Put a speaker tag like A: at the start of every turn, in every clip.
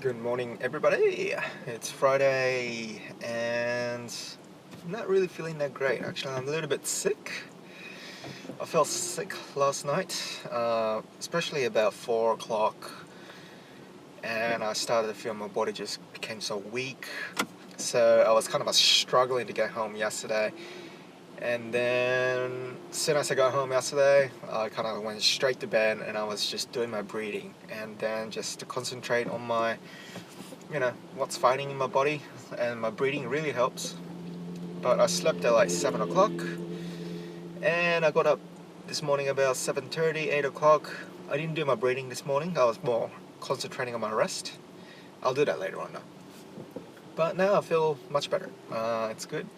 A: Good morning, everybody. It's Friday and I'm not really feeling that great. Actually, I'm a little bit sick. I felt sick last night, especially about 4 o'clock, and I started to feel my body just became so weak. So I was kind of struggling to get home yesterday. And then, as soon as I got home yesterday, I kind of went straight to bed and I was just doing my breathing. And then just to concentrate on my, what's fighting in my body. And my breathing really helps. But I slept at like 7 o'clock. And I got up this morning about 7:30, 8 o'clock. I didn't do my breathing this morning. I was more concentrating on my rest. I'll do that later on though. But now I feel much better. It's good.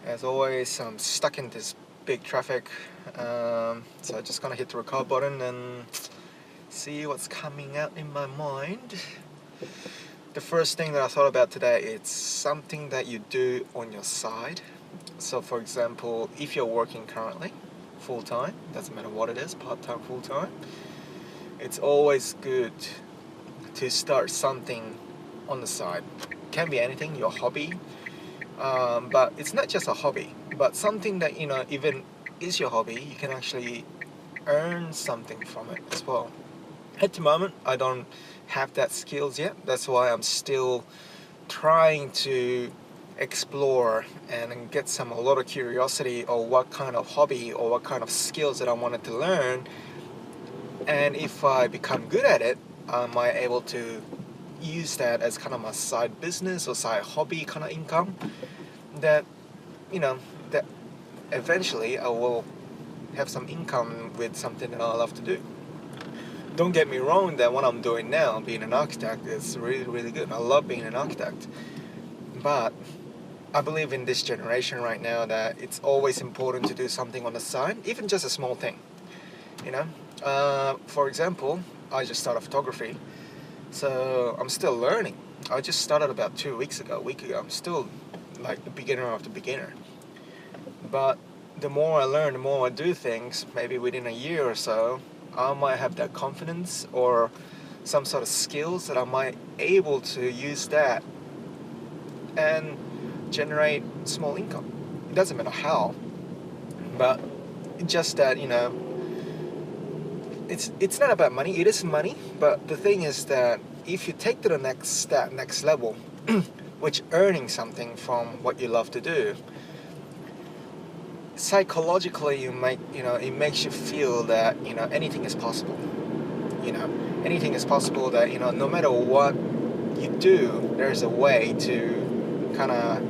A: As always, I'm stuck in this big traffic, so I'm just gonna hit the record button and see what's coming out in my mind. The first thing that I thought about today, it's something that you do on your side. So for example, if you're working currently, full-time, doesn't matter what it is, part-time, full-time, it's always good to start something on the side. Can be anything, your hobby, but it's not just a hobby, but something that, even is your hobby, you can actually earn something from it as well. At the moment, I don't have that skills yet. That's why I'm still trying to explore and get a lot of curiosity or what kind of hobby or what kind of skills that I wanted to learn. And if I become good at it, am I able to use that as kind of my side business or side hobby kind of income that that eventually I will have some income with something that I love to do. Don't get me wrong, that what I'm doing now, being an architect, is really good. I love being an architect, but I believe in this generation right now that it's always important to do something on the side, even just a small thing. For example, I just started photography. So I'm still learning. I just started about a week ago. I'm still like the beginner of the beginner. But the more I learn, the more I do things, maybe within a year or so, I might have that confidence or some sort of skills that I might able to use that and generate small income. It doesn't matter how, but just that, it's not about money. It is money, but the thing is that if you take to the next level, which earning something from what you love to do, psychologically it makes you feel that anything is possible. Anything is possible. That no matter what you do, there's a way to kind of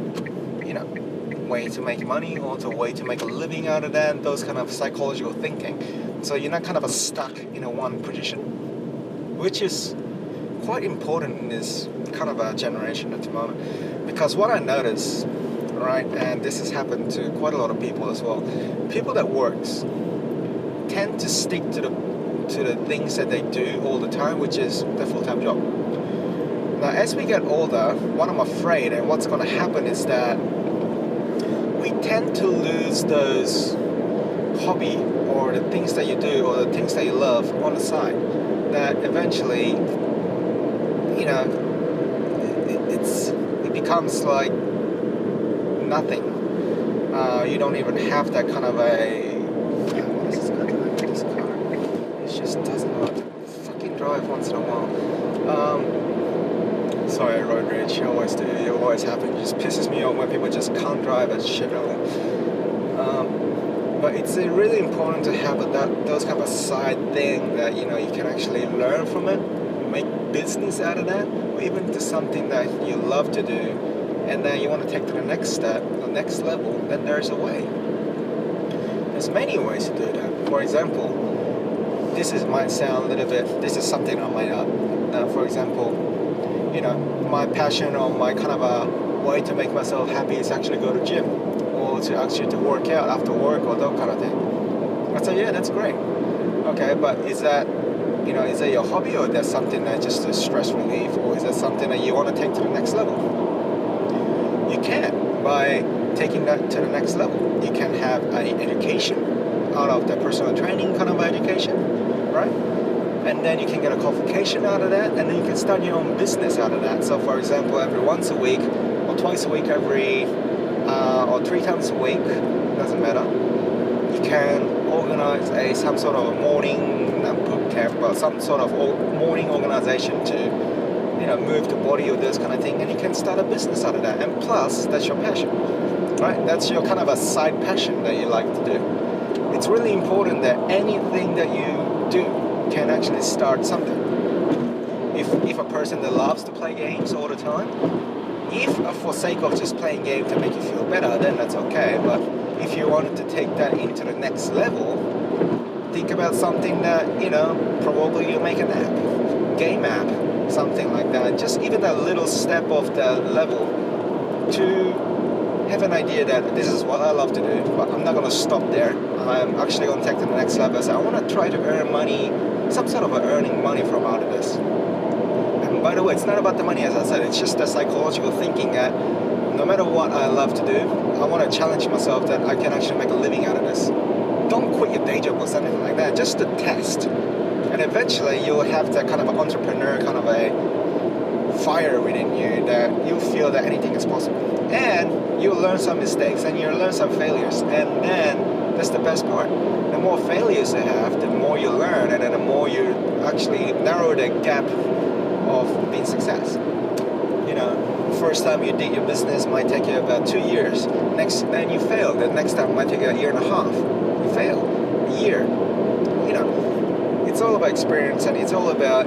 A: way to make money or to way to make a living out of that. Those kind of psychological thinking. So you're not kind of stuck in one position, which is quite important in this kind of a generation at the moment. Because what I notice, right, and this has happened to quite a lot of people as well, people that works tend to stick to the things that they do all the time, which is their full-time job. Now, as we get older, what I'm afraid and what's going to happen is that we tend to lose those hobby or the things that you do or the things that you love on the side, that eventually it becomes like nothing. You don't even have that kind of a what is this car? It just doesn't know how to fucking drive once in a while. Sorry, road rage. You always do. It always happens. It just pisses me off when people just can't drive at shit level. But it's really important to have those kind of side thing that you can actually learn from it, make business out of that, or even to something that you love to do, and then you want to take to the next step, the next level. Then there's a way. There's many ways to do that. For example, might sound a little bit. This is something I might not. For example, my passion or my kind of a way to make myself happy is actually go to gym or to actually to work out after work or that kind of thing. I say, yeah, that's great. Okay, but is that is that your hobby, or is that something that's just a stress relief, or is that something that you want to take to the next level? You can, by taking that to the next level. You can have an education out of the personal training kind of education, right? and then you can get a qualification out of that, and then you can start your own business out of that. So for example, every once a week or twice a week, or 3 times a week, doesn't matter, you can organize some sort of a morning, not boot camp, but some sort of morning organization to, you know, move the body or this kind of thing, and you can start a business out of that. And plus, that's your passion, right? That's your kind of a side passion that you like to do. It's really important that anything that you do can actually start something. If a person that loves to play games all the time, if for sake of just playing games to make you feel better, then that's okay. But if you wanted to take that into the next level, think about something that, you know, probably you make an app, game app, something like that. Just even a little step of the level to have an idea that this is what I love to do, but I'm not going to stop there. I'm actually going to take to the next level. So I want to try to earn money, some sort of earning money from out of this. And by the way, it's not about the money, as I said. It's just the psychological thinking that no matter what I love to do, I want to challenge myself that I can actually make a living out of this. Don't quit your day job or something like that, just to test. And eventually you'll have that kind of an entrepreneur, kind of a fire within you that you'll feel that anything is possible. And you'll learn some mistakes and you'll learn some failures. And then that's the best part. The more failures you have, the more you learn, and then the more you actually narrow the gap of being success. You know, first time you did your business might take you about 2 years. Then you fail. The next time might take you 1.5 years. You fail. A year. You know, it's all about experience, and it's all about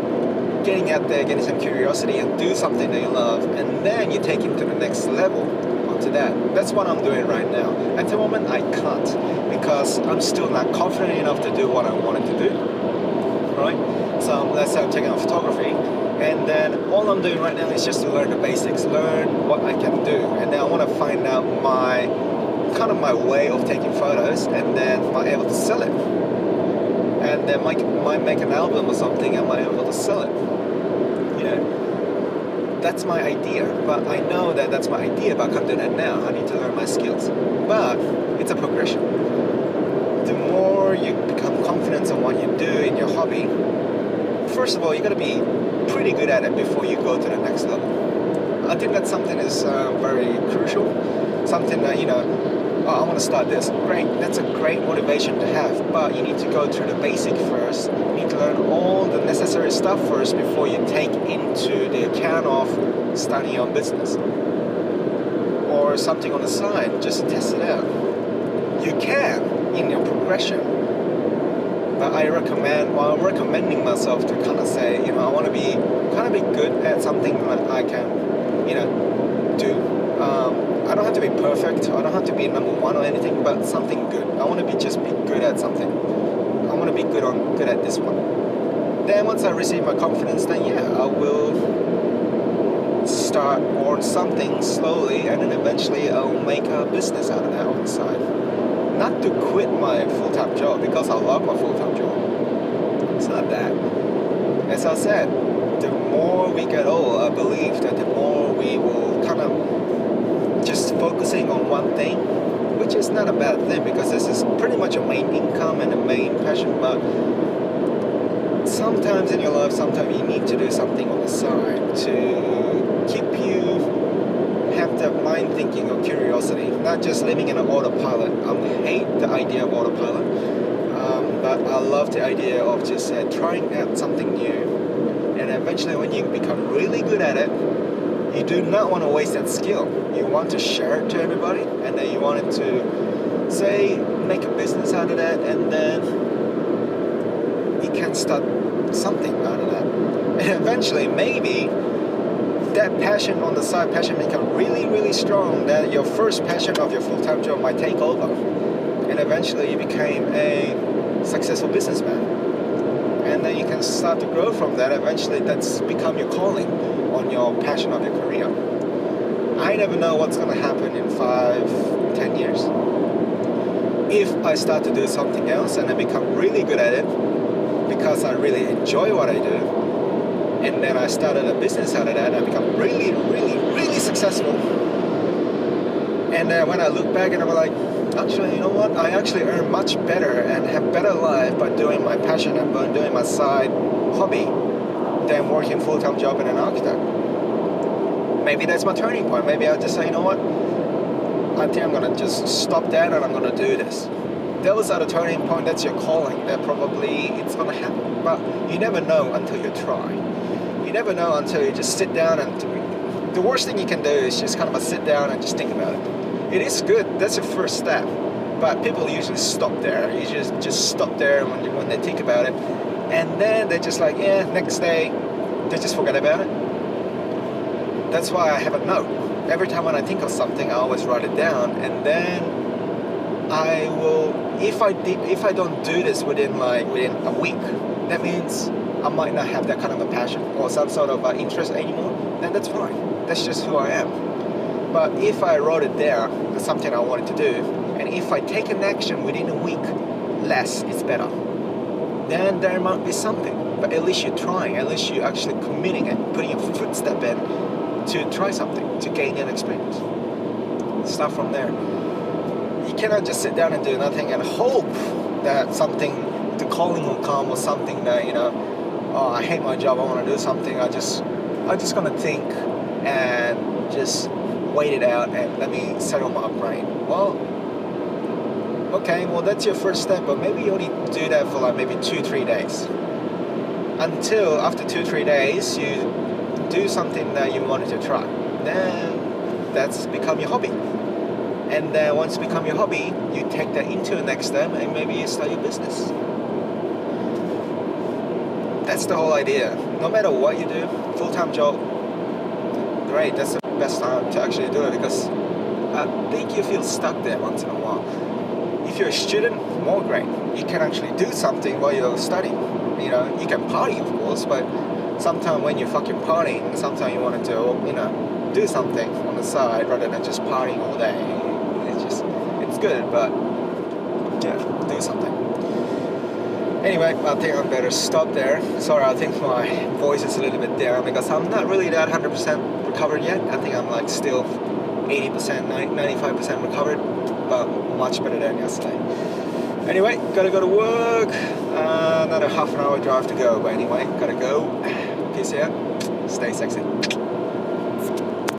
A: getting out there, getting some curiosity, and do something that you love, and then you take it to the next level onto that. That's what I'm doing right now. At the moment, I can't, because I'm still not confident enough to do what I wanted to do, right? So let's say I'm taking on photography, and then all I'm doing right now is just to learn the basics, learn what I can do, and then I want to find out my way of taking photos, and then am I able to sell it? And then might make an album or something, and might be able to sell it. You know, that's my idea. But I know that that's my idea, but I can't do that now. I need to learn my skills. But it's a progression. The more you become confident in what you do in your hobby, first of all, you got to be pretty good at it before you go to the next level. I think that's something that's very crucial. Something that, you know, I want to start this. Great, that's a great motivation to have, but you need to go through the basic first. You need to learn all the necessary stuff first before you take into the account of starting your own business or something on the side, just to test it out. You can in your progression, but I'm recommending myself to kind of say, you know, I want to be good at something that I can, you know, do. I don't have to be perfect, I don't have to be number one or anything, but something good. I want to just be good at something. I want to be good at this one. Then once I receive my confidence, then yeah, I will start on something slowly, and then eventually I'll make a business out of that on the side. Not to quit my full-time job, because I love my full-time job. It's not that. As I said, the more we get old, I believe that the more we will kind of just focusing on one thing, which is not a bad thing, because this is pretty much a main income and a main passion. But sometimes in your life, sometimes you need to do something on the side to keep you have that mind thinking or curiosity, not just living in an autopilot. I hate the idea of autopilot, but I love the idea of just trying out something new, and eventually when you become really good at it, you do not want to waste that skill. You want to share it to everybody, and then you want it to, say, make a business out of that, and then you can start something out of that. And eventually, maybe that passion on the side, passion become really, really strong, that your first passion of your full-time job might take over. And eventually you became a successful businessman. And then you can start to grow from that. Eventually that's become your calling on your passion of your career. I never know what's going to happen in 5-10 years. If I start to do something else and I become really good at it because I really enjoy what I do, and then I started a business out of that, I become really, really, really successful. And then when I look back and I'm like, actually, you know what? I actually earn much better and have better life by doing my passion and by doing my side hobby than working full-time job in an architect. Maybe that's my turning point. Maybe I'll just say, you know what, I think I'm gonna just stop that and I'm gonna do this. Those are the turning point. That's your calling. That probably it's gonna happen. But you never know until you try. You never know until you just sit down and the worst thing you can do is just kind of sit down and just think about it. It is good. That's the first step. But people usually stop there. You just stop there when they think about it, and then they're just like, yeah, next day they just forget about it. That's why I have a note. Every time when I think of something, I always write it down, and then I will. If I don't do this within a week, that means I might not have that kind of a passion or some sort of interest anymore. Then that's fine. That's just who I am. But if I wrote it down, that's something I wanted to do, and if I take an action within a week, less is better. Then there might be something. But at least you're trying. At least you're actually committing and putting your footstep in to try something, to gain an experience. Start from there. You cannot just sit down and do nothing and hope that something, the calling will come, or something that, you know, oh, I hate my job, I want to do something. I'm just gonna think and just wait it out and let me settle my brain. Well, okay, well that's your first step, but maybe you only do that for like maybe 2-3 days. Until after 2-3 days, you do something that you wanted to try. Then that's become your hobby. And then once it become your hobby, you take that into the next step and maybe you start your business. That's the whole idea. No matter what you do, full-time job, great, that's the best time to actually do it, because I think you feel stuck there once in a while. If you're a student, more great. You can actually do something while you're studying. You know, you can party of course, but sometimes when you're fucking partying, sometimes you want to do, you know, do something on the side rather than just partying all day. It's good, but yeah, do something. Anyway, I think I better stop there. Sorry, I think my voice is a little bit down because I'm not really that 100% recovered yet. I think I'm like still 80%, 95% recovered, but much better than yesterday. Anyway, gotta go to work. Another half an hour drive to go, but anyway, gotta go. Peace out. Stay sexy.